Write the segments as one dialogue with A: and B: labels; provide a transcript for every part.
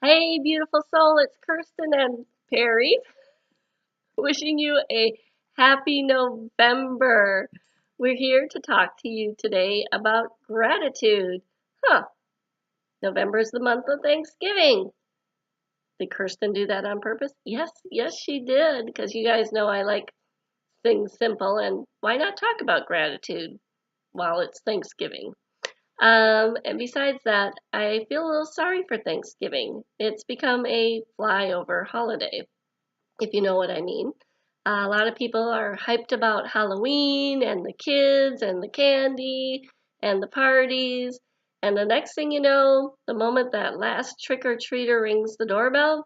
A: Hey, beautiful soul, it's Kirsten and Perry wishing you a happy November. We're here to talk to you today about gratitude. Huh, November is the month of Thanksgiving. Did Kirsten do that on purpose? Yes, she did, because you guys know I like things simple, and why not talk about gratitude while it's Thanksgiving? And besides that, I feel a little sorry for Thanksgiving. It's become a flyover holiday, if you know what I mean. A lot of people are hyped about Halloween and the kids and the candy and the parties. And the next thing you know, the moment that last trick-or-treater rings the doorbell,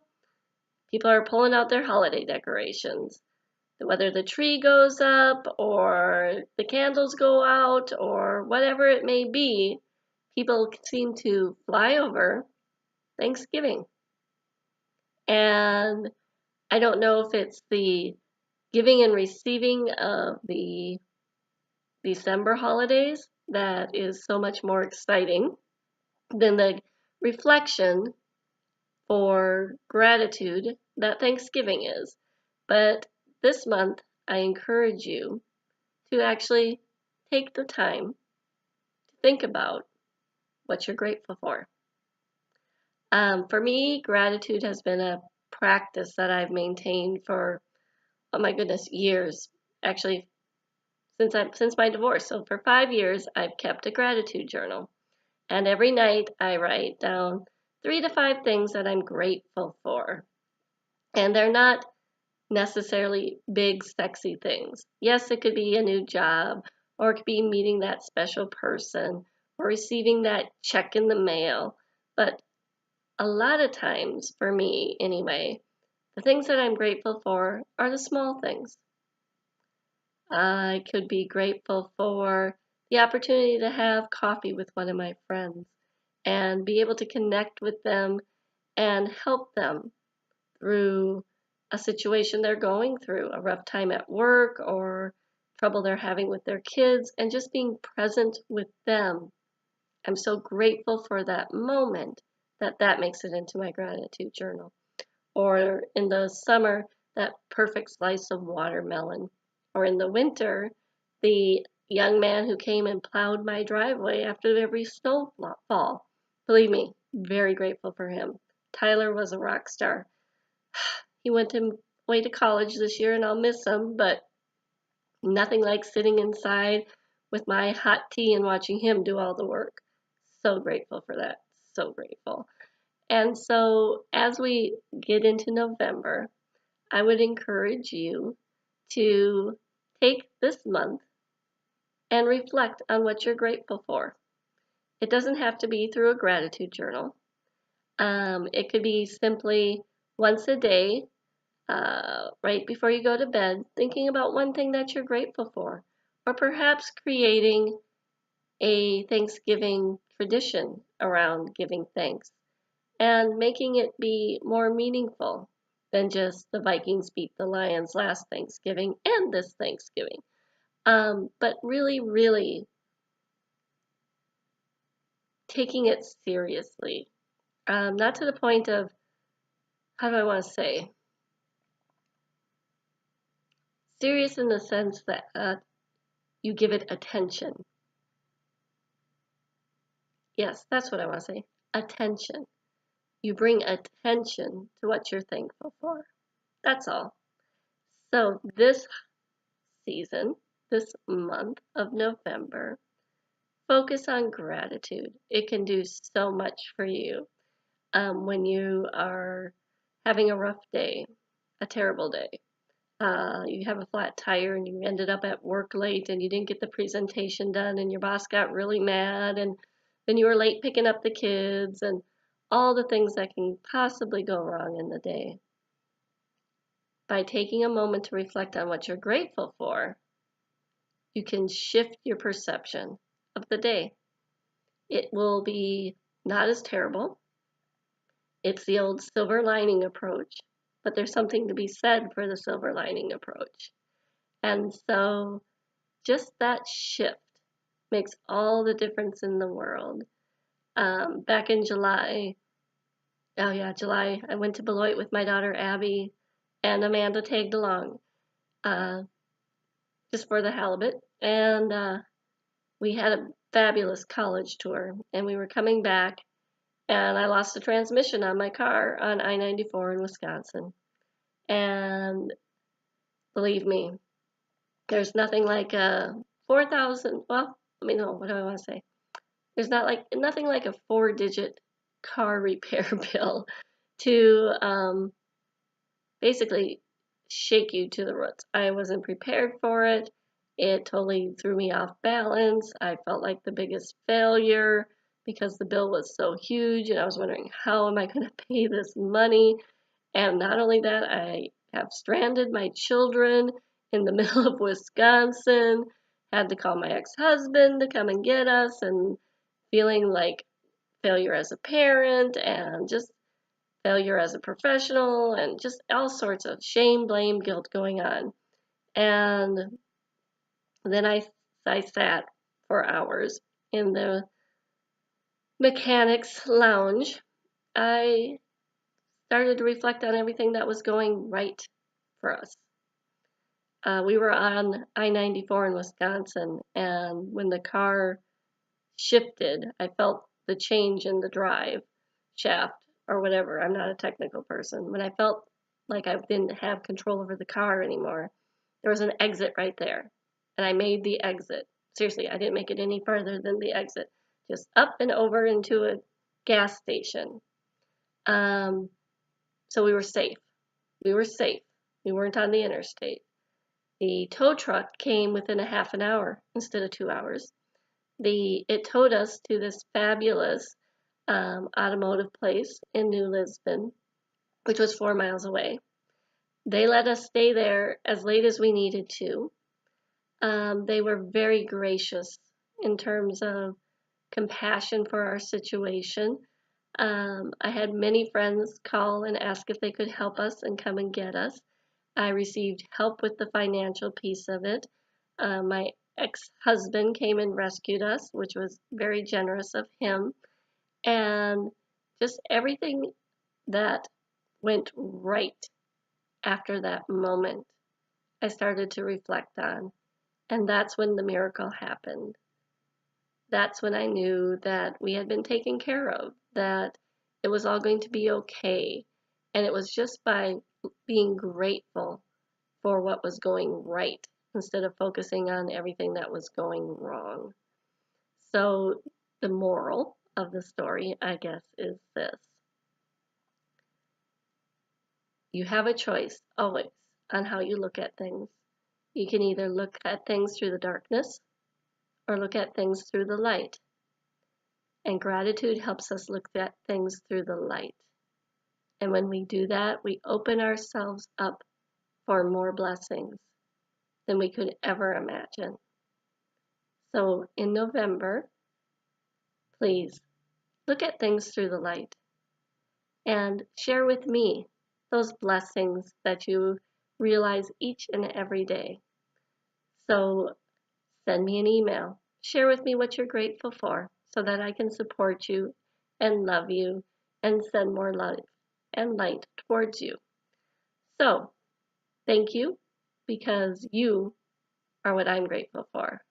A: people are pulling out their holiday decorations. Whether the tree goes up or the candles go out or whatever it may be, people seem to fly over Thanksgiving. And I don't know if it's the giving and receiving of the December holidays that is so much more exciting than the reflection for gratitude that Thanksgiving is. But this month, I encourage you to actually take the time to think about what you're grateful for. For me, gratitude has been a practice that I've maintained for, oh my goodness, years. Actually, since my divorce. So for 5 years, I've kept a gratitude journal, and every night I write down 3 to 5 things that I'm grateful for. And they're not necessarily big, sexy things. Yes, it could be a new job, or it could be meeting that special person, or receiving that check in the mail. But a lot of times, for me anyway, the things that I'm grateful for are the small things. I could be grateful for the opportunity to have coffee with one of my friends and be able to connect with them and help them through a situation they're going through, a rough time at work or trouble they're having with their kids, and just being present with them. I'm so grateful for that moment that makes it into my gratitude journal. Or in the summer, that perfect slice of watermelon. Or in the winter, the young man who came and plowed my driveway after every snowfall. Believe me, very grateful for him. Tyler was a rock star. He went away to college this year, and I'll miss him, but nothing like sitting inside with my hot tea and watching him do all the work. So grateful for that. So grateful. And so, as we get into November, I would encourage you to take this month and reflect on what you're grateful for. It doesn't have to be through a gratitude journal. It could be simply once a day, right before you go to bed, thinking about one thing that you're grateful for, or perhaps creating a Thanksgiving tradition around giving thanks and making it be more meaningful than just the Vikings beat the Lions last Thanksgiving and this Thanksgiving. But really, really taking it seriously. Not to the point of, how do I want to say, serious in the sense that you give it attention. Yes, that's what I want to say. Attention. You bring attention to what you're thankful for. That's all. So this season, this month of November, focus on gratitude. It can do so much for you when you are having a rough day, a terrible day. You have a flat tire and you ended up at work late and you didn't get the presentation done and your boss got really mad and then you were late picking up the kids and all the things that can possibly go wrong in the day. By taking a moment to reflect on what you're grateful for, you can shift your perception of the day. It will be not as terrible. It's the old silver lining approach, but there's something to be said for the silver lining approach. And so just that shift makes all the difference in the world. Back in July, Oh yeah, July. I went to Beloit with my daughter Abby, and Amanda tagged along, uh, just for the halibut. And we had a fabulous college tour, and we were coming back, and I lost the transmission on my car on I-94 in Wisconsin. And believe me, there's nothing like a 4,000. Well, I mean, no, what do I want to say? There's nothing like a four-digit car repair bill to basically shake you to the roots. I wasn't prepared for it. It totally threw me off balance. I felt like the biggest failure because the bill was so huge, and I was wondering, how am I going to pay this money? And not only that, I have stranded my children in the middle of Wisconsin, had to call my ex-husband to come and get us, and feeling like failure as a parent and just failure as a professional and just all sorts of shame, blame, guilt going on. And then I sat for hours in the mechanics lounge. I started to reflect on everything that was going right for us. We were on I-94 in Wisconsin, and when the car shifted, I felt the change in the drive shaft or whatever. I'm not a technical person. When I felt like I didn't have control over the car anymore, there was an exit right there, and I made the exit. Seriously, I didn't make it any further than the exit, just up and over into a gas station. So we were safe. We were safe. We weren't on the interstate. The tow truck came within a half an hour instead of 2 hours. It towed us to this fabulous automotive place in New Lisbon, which was 4 miles away. They let us stay there as late as we needed to. They were very gracious in terms of compassion for our situation. I had many friends call and ask if they could help us and come and get us. I received help with the financial piece of it. My ex-husband came and rescued us, which was very generous of him. And just everything that went right after that moment, I started to reflect on. And that's when the miracle happened. That's when I knew that we had been taken care of, that it was all going to be okay. And it was just by being grateful for what was going right instead of focusing on everything that was going wrong. So, the moral of the story, I guess, is this: you have a choice always on how you look at things. You can either look at things through the darkness or look at things through the light. And gratitude helps us look at things through the light. And when we do that, we open ourselves up for more blessings than we could ever imagine. So in November, please look at things through the light and share with me those blessings that you realize each and every day. So send me an email. Share with me what you're grateful for so that I can support you and love you and send more love and light towards you. So, thank you, because you are what I'm grateful for.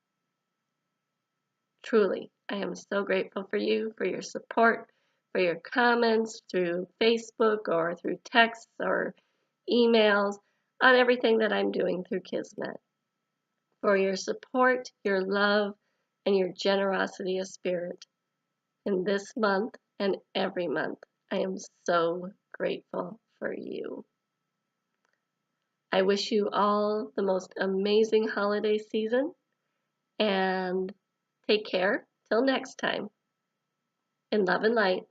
A: Truly, I am so grateful for you, for your support, for your comments through Facebook or through texts or emails on everything that I'm doing through Kismet. For your support, your love, and your generosity of spirit. In this month and every month, I am so grateful for you. I wish you all the most amazing holiday season, and take care till next time. In love and light.